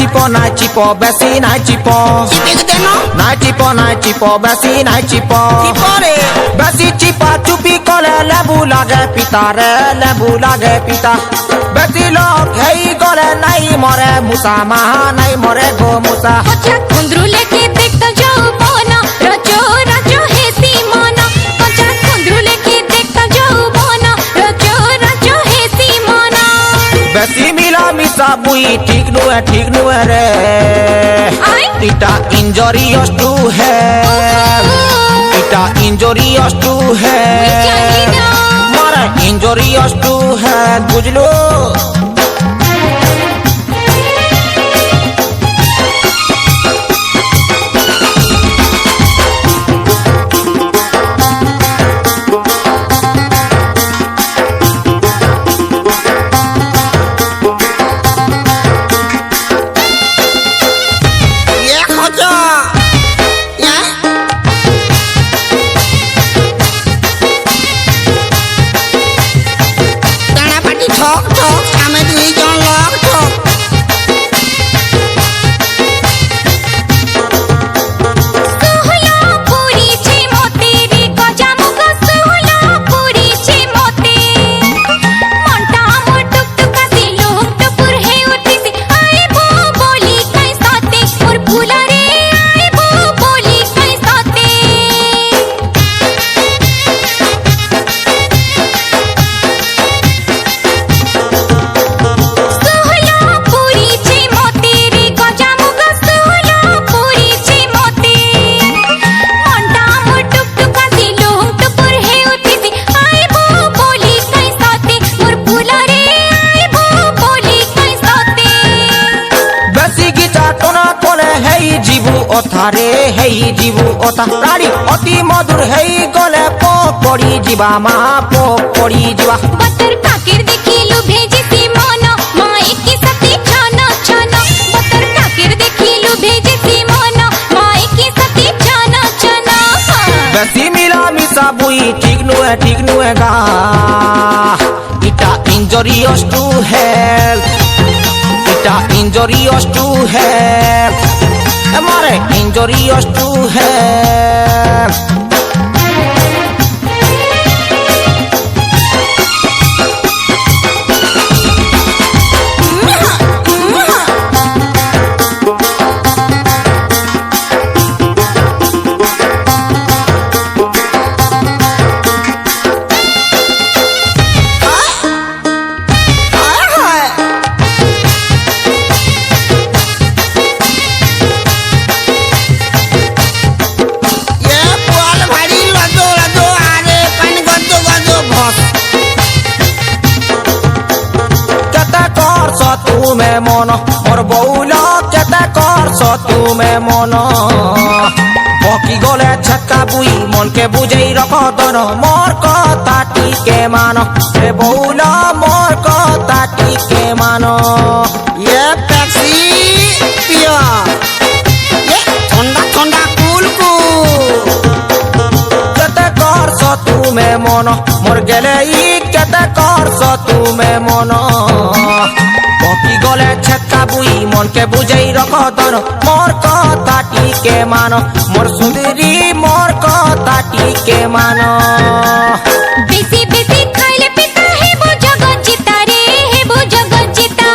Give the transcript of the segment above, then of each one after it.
চিপো বেশি নাই চিপো বেশি নাই চিপো বেশি চিপা চুপি কলে লেবু লাগে পিতা রে লেবু লাগে পিতা বেশি লোক হেই গলে নাই মরে মুসা মাহা নাই মরে গো মুসা কুন্দ্রু লেকে দেখতো যৌবনা রাজো রাজো হেসি মনা কচা কুন্দ্রু লেকে দেখতো যৌবনা রাজো রাজো হেসি মনা বেশি মিলা মিশা বুই ঠিক নুয়ে রে ইটা ইনজরিয়াস টু হেলথ ইটা ইনজরিয়াস টু হেলথ মারে ইনজরিয়াস টু হেলথ বুঝলো অথারে হেই জীবু অথা রাড়ি অতি মধুর হেই গলে পড়ি ଯିବା মা পড়ি ଯିବା বতর কাকের দেখিলু ভেজেছি মন মাই কি সাথে ছন ছন বতর কাকের দেখিলু ভেজেছি মন মাই কি সাথে ছন ছন বেশি মিলা মিশা বুই ঠিক নুয়ে গা ইটা ইনজরিয়াস টু হেলথ ইটা injurious to health Amore, injurious to health. তুমে মন মোর বউল কেতে করছ তুমে মন বকি গলে ছক্কা বুই মনকে বুঝেই রখ দন মোর কথা টিকে মান রে বউল মোর কথা টিকে মান ইয়ে পেপসি পিয়া ইয়ে ঠান্ডা ঠান্ডা কুল কেতে করছ তুমে মন মোর গেলে ই কেতে করছ তুমে মন বকি গলে ছক্কা বুই মনকে বুঝেই রখ দন মোর কথা টিকে মান মোর সুন্দরী মোর কথা টিকে মান বেশি বেশি খাইলে পিতা হেবো জগৎ জিতা রে হেবো জগৎ জিতা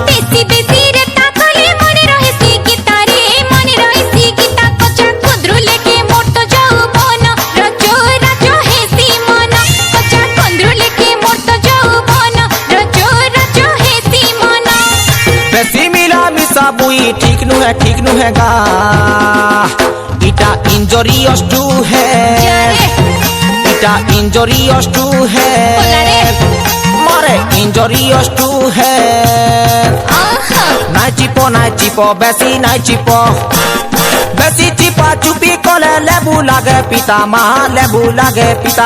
বেশি বেশি রে তাকলে মনে রহেছি গীতা রে মনে রহেছি গীতা কচা কুন্দ্রু লেকে মোর তো যৌবন রাজো রাজো হেসি মন কচা কুন্দ্রু লেকে মোর তো যৌবন রাজো রাজো হেসি মন বেশি মিলা মিশা বুই ঠিক নুহে গা ইটা ইনজরিয়াস টু হেলথ ইটা ইনজরিয়াস টু হেলথ মারে ইনজরিয়াস টু হেলথ নাই চিপো বেশি নাই চিপো বেশি চিপা চুপি কলে লেবু লাগে পিতা মা লেবু লাগে পিতা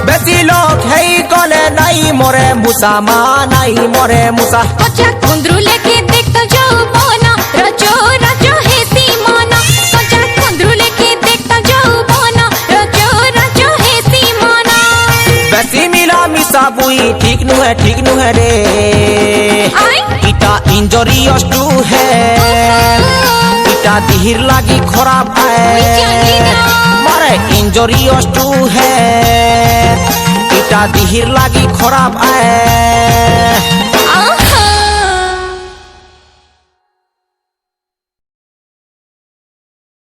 বেশি লোক হেই গলে নাই মরে মুসা মা নাই মরে মুসা কচা কুন্দ্রু লেকে দেখতো যৌবনা রাজো রাজো হেসি মনা কচা কুন্দ্রু লেকে দেখতো যৌবনা রাজো রাজো হেসি মনা বেশি মিলা মিশা বুই ঠিক নুহে রে ইটা इंजरियस टू है इटा दिहिर लागी खराब জানি है না। मारे इंजरियस टू है इटा दिहिर लागी खराब है